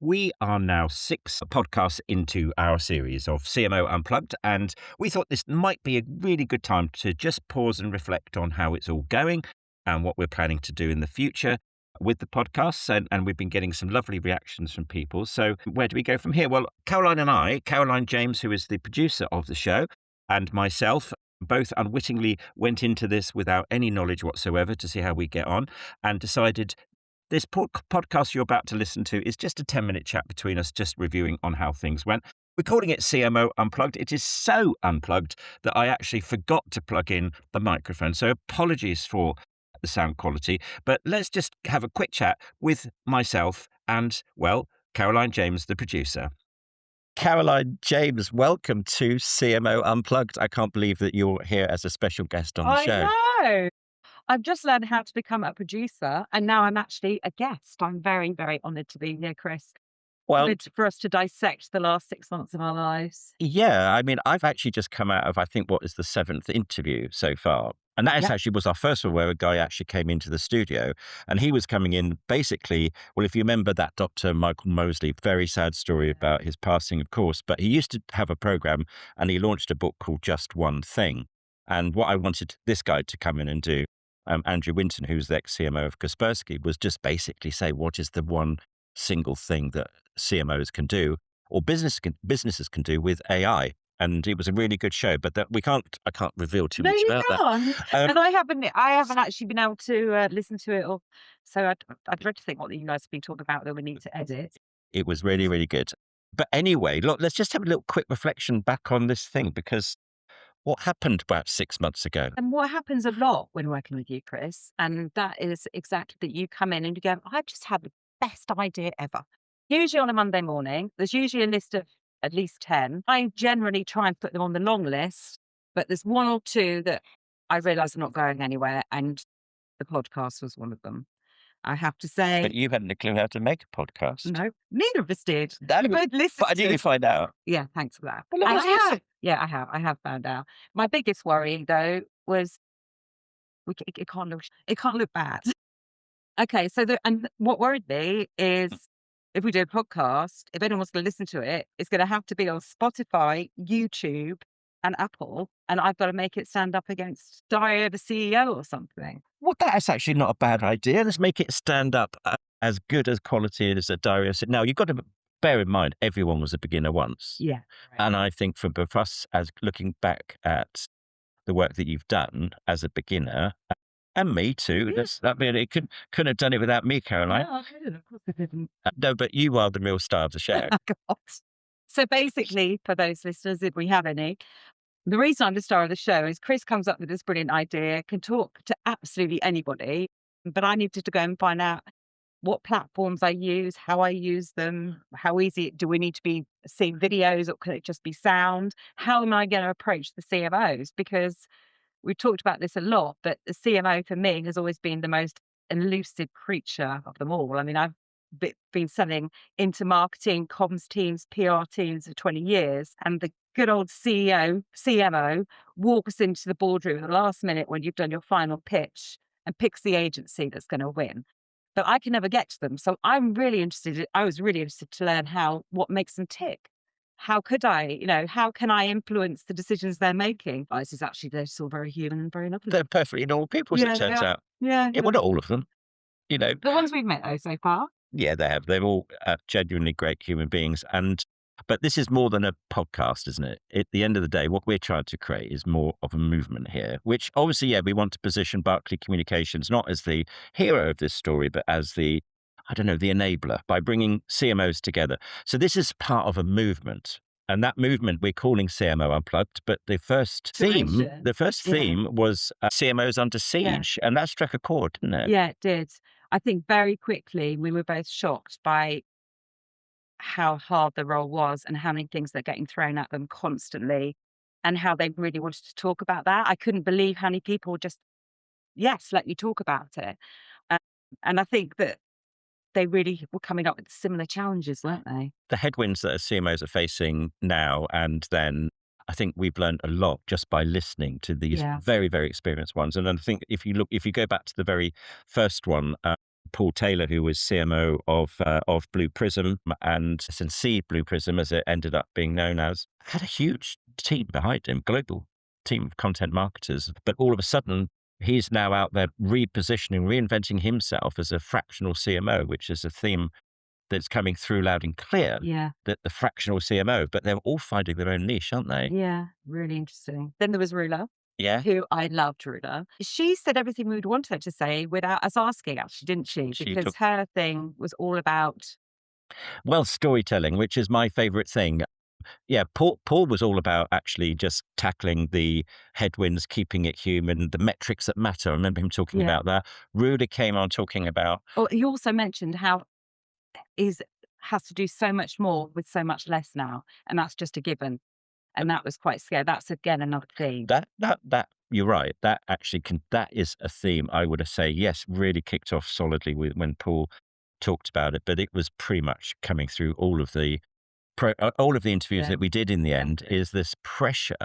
We are now 6 podcasts into our series of CMO Unplugged, and we thought this might be a really good time to just pause and reflect on how it's all going and what we're planning to do in the future with the podcasts. And we've been getting some lovely reactions from people. So where do we go from here? Well, Caroline James, who is the producer of the show, and myself, both unwittingly went into this without any knowledge whatsoever to see how we get on and decided this podcast you're about to listen to is just a 10-minute chat between us, just reviewing on how things went. We're calling it CMO Unplugged. It is so unplugged that I actually forgot to plug in the microphone. So apologies for the sound quality, but let's just have a quick chat with myself and, well, Caroline James, the producer. Caroline James, welcome to CMO Unplugged. I can't believe that you're here as a special guest on the show. I know. I've just learned how to become a producer, and now I'm actually a guest. I'm very, very honoured to be here, Chris. Well, Honoured for us to dissect the last 6 months of our lives. yeah, I mean, I've actually just come out of, I think, what is the 7th interview so far. And that Yep. actually was our first one where a guy actually came into the studio and he was coming in basically, well, if you remember that Dr. Michael Mosley, very sad story about his passing, of course, but he used to have a program and he launched a book called Just One Thing. And what I wanted this guy to come in and do, Andrew Winton, who's the ex-CMO of Kaspersky, was just basically say, what is the one single thing that CMOs can do or businesses can do with AI? And it was a really good show, but I can't reveal too No, much you about that. can't. Um, And I haven't actually been able to listen to it, or so I'd dread to think what you guys have been talking about that we need to edit. it was really, really good. But anyway, look, let's just have a little quick reflection back on this thing, because what happened about 6 months ago? And what happens a lot when working with you, Chris, and that is exactly that you come in and you go, I've just had the best idea ever. Usually on a Monday morning, there's usually a list of at least 10. I generally try and put them on the long list, but there's one or two that I realise are not going anywhere, and the podcast was one of them. I have to say, But you hadn't a clue how to make a podcast. no, neither of us did. No, We both listened but I to didn't find out. Yeah, thanks for that. Well, And let's I listen. have. Yeah, I have found out. My biggest worry, though, was it can't look bad. Okay, so and what worried me is if we do a podcast, if anyone wants to listen to it, it's going to have to be on Spotify, YouTube, and Apple, and I've got to make it stand up against Diary of a CEO or something. Well, that's actually not a bad idea. Let's make it stand up as good as quality as a diary. Now, you've got to bear in mind, everyone was a beginner once. Yeah. And I think for both us, as looking back at the work that you've done as a beginner, and me too, Yeah. I mean, it couldn't have done it without me, Caroline. No, I couldn't. Of course I didn't. No, but you are the real star of the show. God. So basically, for those listeners, if we have any, the reason I'm the star of the show is Chris comes up with this brilliant idea, can talk to absolutely anybody, but I needed to go and find out what platforms I use, how I use them, how easy do we need to be seeing videos, or can it just be sound? How am I going to approach the CMOs? Because we've talked about this a lot, but the CMO for me has always been the most elusive creature of them all. I mean, I've been selling into marketing, comms teams, PR teams for 20 years, and the good old CEO, CMO walks into the boardroom at the last minute when you've done your final pitch and picks the agency that's going to win. But I can never get to them. So I was really interested to learn what makes them tick. How could how can I influence the decisions they're making? Oh, this is actually, they're still very human and very lovely. They're perfectly normal people, as Yeah, it they turns are. out. Yeah. Yeah, well, not all of them. You know, The ones we've met though so far. yeah, they have. They're all genuinely great human beings. But this is more than a podcast, isn't it? At the end of the day, what we're trying to create is more of a movement here, which obviously, yeah, we want to position Barclay Communications not as the hero of this story, but as the enabler by bringing CMOs together. So this is part of a movement. And that movement we're calling CMO Unplugged, but the first theme was CMOs Under Siege, and that struck a chord, didn't it? Yeah, it did. I think very quickly we were both shocked by how hard the role was and how many things they're getting thrown at them constantly, and how they really wanted to talk about that. I couldn't believe how many people just, yes, let you talk about it. Um, and I think that they really were coming up with similar challenges, weren't they? The headwinds that CMOs are facing now, and then I think we've learned a lot just by listening to these Yeah. very, very experienced ones. And then I think if you go back to the very first one, Paul Taylor, who was CMO of Blue Prism and SNC Blue Prism, as it ended up being known as, had a huge team behind him, global team of content marketers. But all of a sudden, he's now out there repositioning, reinventing himself as a fractional CMO, which is a theme that's coming through loud and clear. Yeah. That the fractional CMO, but they're all finding their own niche, aren't they? Yeah. Really interesting. Then there was Rula, Yeah. who I loved Rula. She said everything we would want her to say without us asking, actually, didn't she? She Because took, her thing was all about, well, storytelling, which is my favorite thing. Yeah, Paul was all about actually just tackling the headwinds, keeping it human, the metrics that matter. I remember him talking yeah. about that. Ruda came on talking about, Oh, he also mentioned how is has to do so much more with so much less now, and that's just a given. And that was quite scary. That's again another theme. that you're right. That actually that is a theme I would say, yes, really kicked off solidly when Paul talked about it, but it was pretty much coming through all of the all of the interviews Yeah. that we did in the end. Is this pressure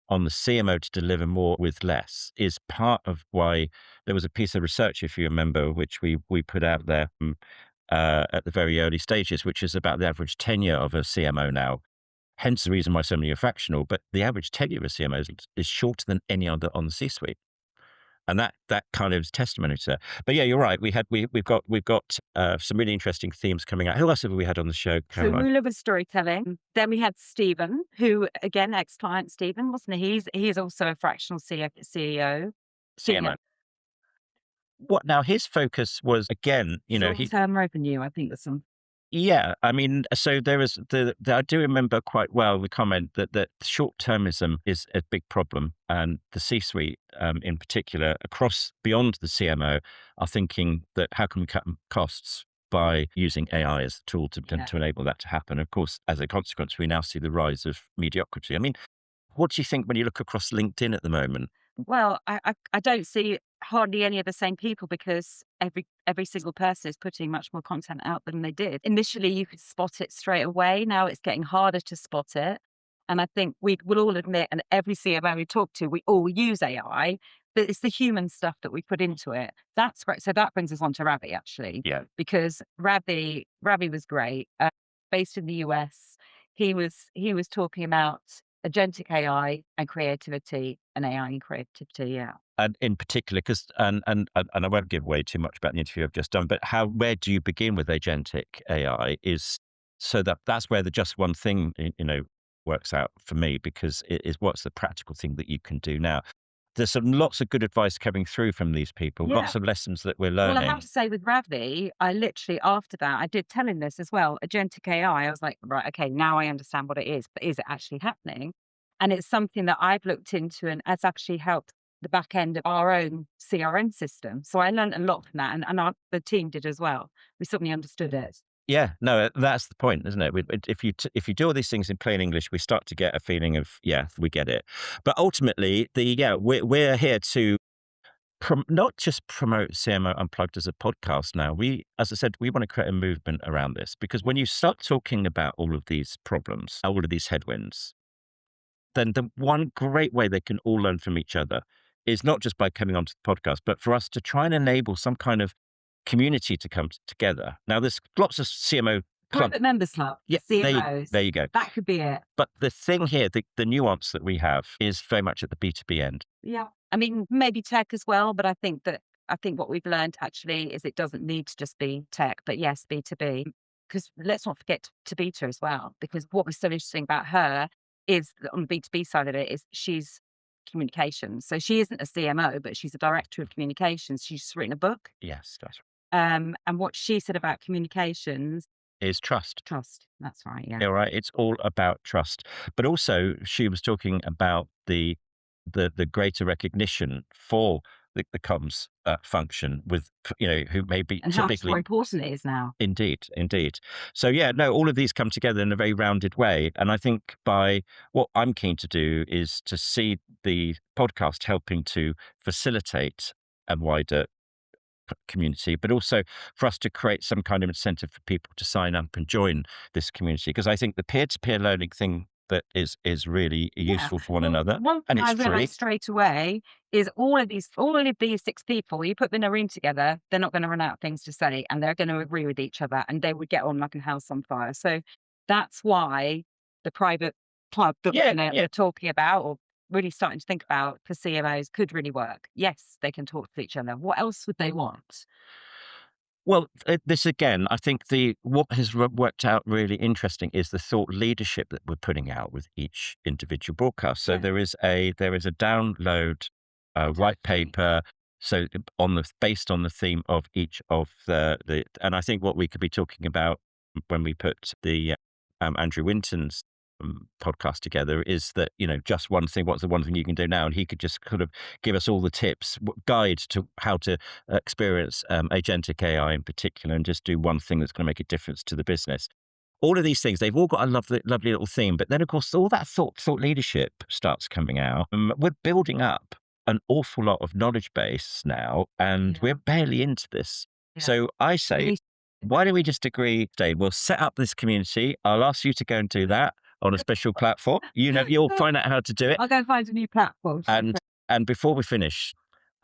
on the CMO to deliver more with less is part of why there was a piece of research, if you remember, which we put out there at the very early stages, which is about the average tenure of a CMO now. Hence the reason why so many are fractional, but the average tenure of a CMO is shorter than any other on the C-suite. And that kind of is testimony to that. But yeah, you're right. We've got some really interesting themes coming out. Who else have we had on the show, So Caroline? Rula was storytelling. Then we had Stephen, who again, ex-client Stephen, wasn't he? He's also a fractional CEO. CMO. What now? His focus was again, Short-term revenue, I think there's some. yeah. I mean, so there was I do remember quite well the comment that short termism is a big problem, and the C-suite, in particular, across beyond the CMO, are thinking that how can we cut costs by using AI as a tool to enable that to happen. Of course, as a consequence, we now see the rise of mediocrity. I mean, what do you think when you look across LinkedIn at the moment? Well, I don't see hardly any of the same people because every single person is putting much more content out than they did. Initially, you could spot it straight away. Now it's getting harder to spot it. And I think we will all admit, and every CMO we talk to, we all use AI, but it's the human stuff that we put into it. That's great. So that brings us on to Ravi, actually. Yeah. Because Ravi was great. Based in the US, he was talking about agentic AI and creativity, and AI and creativity. Yeah. And in particular, because and I won't give away too much about the interview I've just done, but where do you begin with agentic AI is so that's where the just one thing works out for me, because it is what's the practical thing that you can do now. There's lots of good advice coming through from these people, Yeah. lots of lessons that we're Well, I learning. have to say with Ravi, I literally after that, I did tell him this as well. Agentic AI, I was like, right, okay, now I understand what it is, but is it actually happening? And it's something that I've looked into and has actually helped the back end of our own CRM system. So I learned a lot from that, and the team did as well. We suddenly understood it. Yeah, no, that's the point, isn't it? If you do all these things in plain English, we start to get a feeling of, yeah, we get it. But ultimately, we're here to not just promote CMO Unplugged as a podcast now. As I said, we want to create a movement around this, because when you start talking about all of these problems, all of these headwinds, then the one great way they can all learn from each other is not just by coming onto the podcast, but for us to try and enable some kind of community to come together. Now, there's lots of CMO Private members club, yeah, CMOs. there you go. That could be it. But the thing here, the nuance that we have is very much at the B2B end. Yeah. I mean, maybe tech as well, but I think what we've learned actually is it doesn't need to just be tech, but yes, B2B. Because let's not forget Tabita as well, because what was so interesting about her is that on the B2B side of it is she's communications. So she isn't a CMO, but she's a director of communications. She's just written a book. Yes, that's right. And what she said about communications, Is trust. trust. That's right. Yeah. Yeah, right. It's all about trust. But also, she was talking about the greater recognition for the comms function with who may be And how much typically. more important it is now. Indeed, indeed. So yeah, no, all of these come together in a very rounded way, and I think by what I'm keen to do is to see the podcast helping to facilitate a wider community, but also for us to create some kind of incentive for people to sign up and join this community. Because I think the peer-to-peer learning thing that is really Yeah. useful for one Well, another, one and thing it's I free. realised straight away is all of these 6 people, you put them in a room together, they're not gonna run out of things to say, and they're gonna agree with each other, and they would get on like a house on fire. So that's why the private club that, Yeah, we're yeah. talking about or really starting to think about for CMOs could really work. Yes, they can talk to each other. What else would they want? Well, this again, I think what has worked out really interesting is the thought leadership that we're putting out with each individual broadcast. So Yeah, there is a download white fantastic. paper. So based on the theme of each of and I think what we could be talking about when we put the Andrew Winton's podcast together is that, just one thing. What's the one thing you can do now? And he could just kind of give us all the tips, guide to how to experience agentic AI in particular, and just do one thing that's going to make a difference to the business. All of these things, they've all got a lovely, lovely little theme. But then, of course, all that thought leadership starts coming out. We're building up an awful lot of knowledge base now, and Yeah, we're barely into this. yeah. So I say, Really. why don't we just agree, Dave? We'll set up this community. I'll ask you to go and do that on a special platform. You'll find out how to do it. I'll go and find a new platform. And before we finish,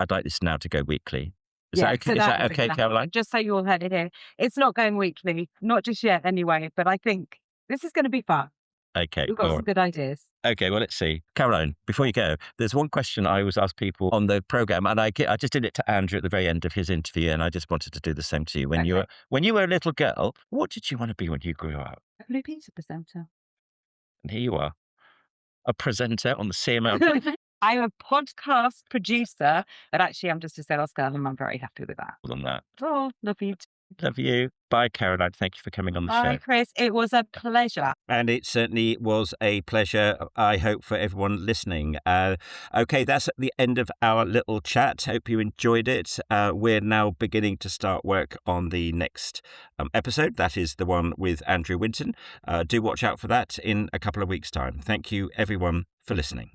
I'd like this now to go weekly. Is that Yeah, okay? so Is that that isn't okay, gonna Caroline? happen. Just so you all heard it here. It's not going weekly, not just yet anyway, but I think this is gonna be fun. Okay, We've got all some right. good ideas. Okay, well, let's see. Caroline, before you go, there's one question I always ask people on the program, and I just did it to Andrew at the very end of his interview, and I just wanted to do the same to you. Okay. When you were a little girl, what did you want to be when you grew up? A blue pizza presenter. And here you are, a presenter on the CMO. I'm a podcast producer, but actually I'm just a sales girl and I'm very happy with that. On that. Oh, love you. Love you. Bye, Caroline. Thank you for coming on the Bye, show. Chris. It was a pleasure. And it certainly was a pleasure, I hope, for everyone listening. Okay, that's at the end of our little chat. Hope you enjoyed it. We're now beginning to start work on the next episode. That is the one with Andrew Winton. Do watch out for that in a couple of weeks' time. Thank you, everyone, for listening.